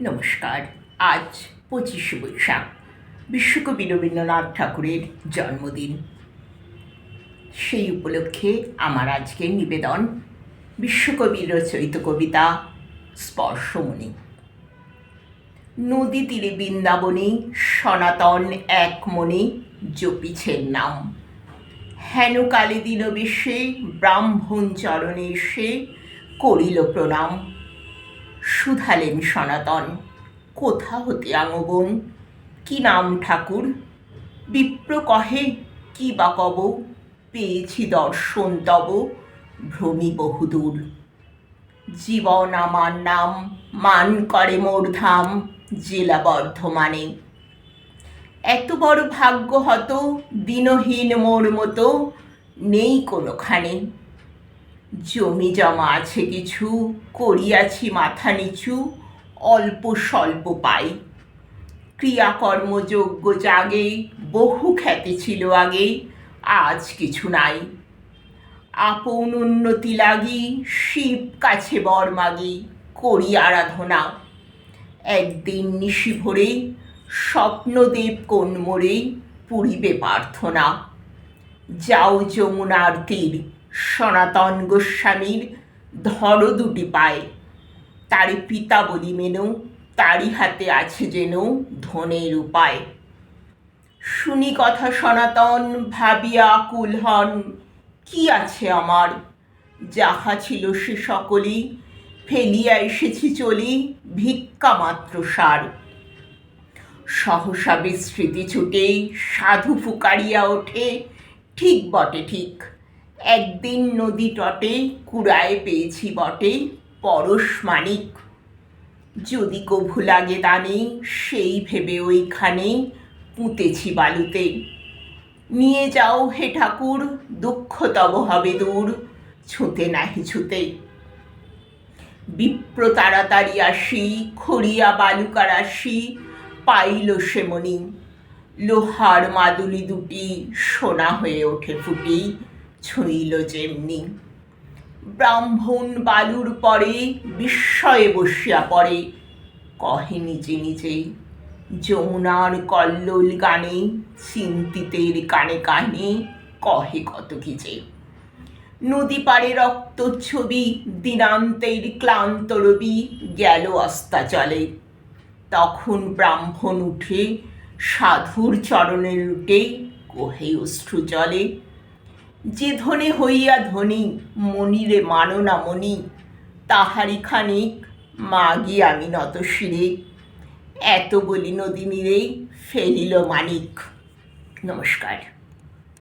নমস্কার। আজ 25শে বৈশাখ, বিশ্বকবি রবীন্দ্রনাথ ঠাকুরের জন্মদিন। সেই উপলক্ষে আমার আজকের নিবেদন বিশ্বকবির রচিত কবিতা স্পর্শমণি। নদী তীরে বৃন্দাবনে সনাতন এক মনে জপিছেন নাম। হেন কালে দীনবেশে ব্রাহ্মণ চরণে এসে করিল প্রণাম। শুধালেন সনাতন, কোথা হতে আঙবন, কি নাম ঠাকুর? বিপ্র কহে, কি বা কব, পেয়েছি দর্শন তব, ভ্রমি বহুদূর। জীবন আমার নাম, মান করে মোর ধাম, জেলা বর্ধমানে। এত বড় ভাগ্য হত, দিনহীন মোর মতো নেই কোনোখানে। জমি জমা আছে কিছু, করিয়াছি মাথা নিচু, অল্প স্বল্প পাই। ক্রিয়াকর্মযোগ্য জাগে, বহু খ্যাতি ছিল আগে, আজ কিছু নাই। আপন উন্নতি লাগি, শিব কাছে বর মাগি, করি আরাধনা। একদিন নিশি ভোরে স্বপ্নদেব কোন মোরে পুরিবে প্রার্থনা। যাও যমুনার তীর, সনাতন গোস্বামীর ধরো দুটি পায়। তারি পিতা বলি মেনো, তারি হাতে আছে যেন ধনের উপায়। শুনি কথা সনাতন, ভাবিয়া আকুল হন, কি আছে আমার? যাহা ছিল সে সকলই ফেলিয়া এসেছি চলি, ভিক্ষা মাত্র সার। সহসা বিস্মৃতি ছুটে সাধু ফুকারিয়া ওঠে, ঠিক বটে ঠিক, একদিন নদী তটে কুড়ায় পেয়েছি বটে পরশ মানিক। যদি কভু লাগে দানে, সেই ভেবে ওইখানে পুঁতেছি বালুতে। নিয়ে যাও হে ঠাকুর, দুঃখ তব হবে দূর, ছুঁতে নাহি ছুঁতে। বিপ্র তাড়াতাড়ি আসি, খড়িয়া বালুকা রাশি, পাইল সে মণি। লোহার মাদুলি দুটি সোনা হয়ে ওঠে ফুটি, ছুঁইল যেমনি। ব্রাহ্মণ বালুর পরে বিস্ময়ে বসিয়া পড়ে, কহে নিজে নিজে, যমুনার কল্লোল গানে, চিন্তিতের কানে কানে কহে কত কি যে। নদী পাড়ে রক্তচ্ছবি, দিনান্তের ক্লান্ত রবি গেল অস্তাচলে। তখন ব্রাহ্মণ উঠে সাধুর চরণে লুটে, কহে অশ্রু জলে, যে ধনে হইয়া ধনী, মনিরে মানো না মনি, তাহারি খানিক মাগি আমি নত শিরে। এত বলি নদী নীরে ফেলিল মানিক। নমস্কার।